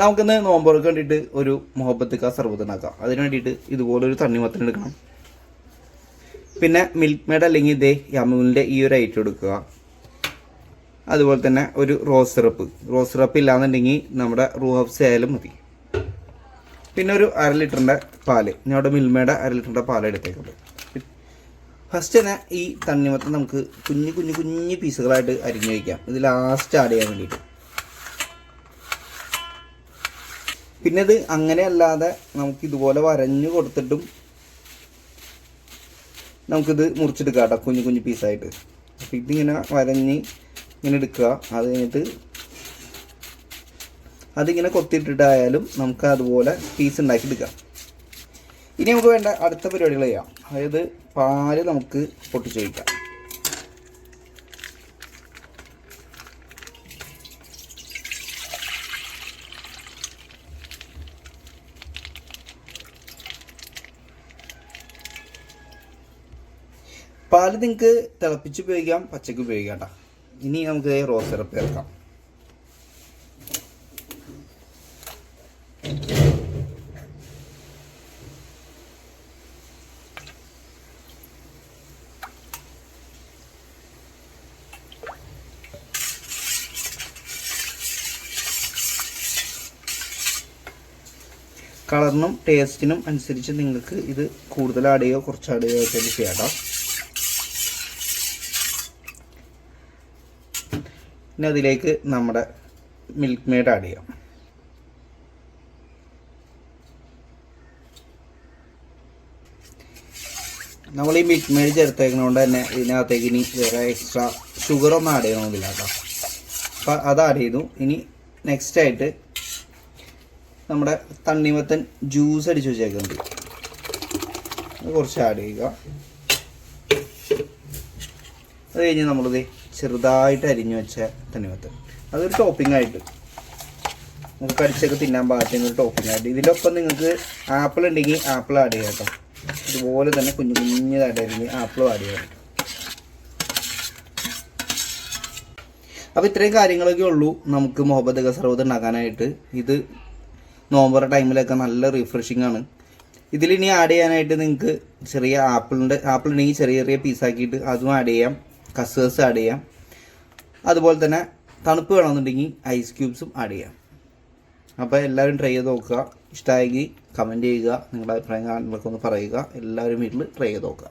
നമുക്കിന്ന് നോമ്പുറക്ക് വേണ്ടിയിട്ട് ഒരു മുഹബത്ത് കാ സർബത്ത് ഉണ്ടാക്കാം. അതിന് വേണ്ടിയിട്ട് ഇതുപോലൊരു തണ്ണിമത്തൻ എടുക്കണം. പിന്നെ മിൽക്ക് മെയ്ഡ് അല്ലെങ്കിൽ ഇതേ അമൂലിൻ്റെ ഈ ഒരു ഐറ്റം എടുക്കുക. അതുപോലെ തന്നെ ഒരു റോസ് സിറപ്പ് ഇല്ലാന്നുണ്ടെങ്കിൽ നമ്മുടെ റൂഹബ്സ് ആയാലും മതി. പിന്നെ ഒരു 1/2 ലിറ്ററിൻ്റെ പാല്, ഞങ്ങളുടെ മിൽമയുടെ 1/2 ലിറ്ററിൻ്റെ പാൽ എടുത്തേക്കുണ്ട്. ഫസ്റ്റ് തന്നെ ഈ തണ്ണിമത്തൻ നമുക്ക് കുഞ്ഞു പീസുകളായിട്ട് അരിഞ്ഞു വയ്ക്കാം. ഇത് ലാസ്റ്റ് ആഡ് ചെയ്യാൻ വേണ്ടിയിട്ട്. പിന്നെ ഇത് അങ്ങനെ അല്ലാതെ നമുക്ക് ഇതുപോലെ വരഞ്ഞു കൊടുത്തിട്ടും നമുക്കിത് മുറിച്ചെടുക്കാം കേട്ടോ, കുഞ്ഞു പീസായിട്ട്. അപ്പോൾ ഇതിങ്ങനെ വരഞ്ഞ് ഇങ്ങനെ എടുക്കുക. അത് കഴിഞ്ഞിട്ട് അതിങ്ങനെ കൊത്തിയിട്ടിട്ടായാലും നമുക്ക് അതുപോലെ പീസ് ഉണ്ടാക്കി എടുക്കാം. ഇനി നമുക്ക് വേണ്ട അടുത്ത പരിപാടികൾ ചെയ്യാം. അതായത് പാല് നമുക്ക് പൊട്ടിച്ച് വയ്ക്കാം. പാല് നിങ്ങൾക്ക് തിളപ്പിച്ച് ഉപയോഗിക്കാം, പച്ചക്ക് ഉപയോഗിക്കാം കേട്ടോ. ഇനി നമുക്ക് റോസ് സിറപ്പ് ചേർക്കാം. കളറിനും ടേസ്റ്റിനും അനുസരിച്ച് നിങ്ങൾക്ക് ഇത് കൂടുതൽ ആഡ് ചെയ്യുകയോ കുറച്ച് ആഡ് ചെയ്യുകയോ ഒക്കെ ചെയ്യാം കേട്ടോ. പിന്നെ അതിലേക്ക് നമ്മുടെ മിൽക്ക് മെയ്ഡ് ആഡ് ചെയ്യാം. നമ്മൾ ഈ മിൽക്ക് മെയ്ഡ് ചേർത്തേക്കുന്നതുകൊണ്ട് തന്നെ ഇതിനകത്തേക്ക് ഇനി വേറെ എക്സ്ട്രാ ഷുഗറൊന്നും ആഡ് ചെയ്യണമെന്നില്ല കേട്ടോ. അപ്പോൾ അത് ആഡ് ചെയ്തു. ഇനി നെക്സ്റ്റ് ആയിട്ട് നമ്മുടെ തണ്ണിമത്തൻ ജ്യൂസ് അടിച്ച് വെച്ചേക്കുന്നുണ്ട്, അത് കുറച്ച് ആഡ് ചെയ്യുക. അത് കഴിഞ്ഞ് നമ്മളിത് ചെറുതായിട്ട് അരിഞ്ഞു വെച്ച തണ്ണിമത്തൻ അതൊരു ടോപ്പിംഗ് ആയിട്ട് നമുക്ക് കടിച്ചൊക്കെ തിന്നാൻ പാകത്തിന് ഒരു ടോപ്പിംഗ് ആയിട്ട്. ഇതിലൊപ്പം നിങ്ങൾക്ക് ആപ്പിൾ ഉണ്ടെങ്കിൽ ആപ്പിൾ ആഡ് ചെയ്യാം കേട്ടോ. ഇതുപോലെ തന്നെ കുഞ്ഞതായിട്ട് അരിഞ്ഞ് ആപ്പിളും ആഡ് ചെയ്യാം. അപ്പോൾ ഇത്രയും കാര്യങ്ങളൊക്കെ ഉള്ളൂ നമുക്ക് മുഹബത്ത് കാ സർബത്ത് ഉണ്ടാക്കാനായിട്ട്. ഇത് നോമ്പുറ ടൈമിലൊക്കെ നല്ല റിഫ്രഷിംഗ് ആണ്. ഇതിലിനി ആഡ് ചെയ്യാനായിട്ട് നിങ്ങൾക്ക് ചെറിയ ആപ്പിൾ ഉണ്ടെങ്കിൽ ചെറിയ പീസാക്കിയിട്ട് അതും ആഡ് ചെയ്യാം, കസ്സേഴ്സ് ആഡ് ചെയ്യാം. അതുപോലെ തന്നെ തണുപ്പ് വേണമെന്നുണ്ടെങ്കിൽ ഐസ് ക്യൂബ്സും ആഡ് ചെയ്യാം. അപ്പോൾ എല്ലാവരും ട്രൈ ചെയ്ത് നോക്കുക. ഇഷ്ടമായെങ്കിൽ കമൻറ്റ് ചെയ്യുക, നിങ്ങളുടെ അഭിപ്രായം കാര്യങ്ങളൊക്കെ ഒന്ന് പറയുക. എല്ലാവരും വീട്ടിൽ ട്രൈ ചെയ്ത് നോക്കുക.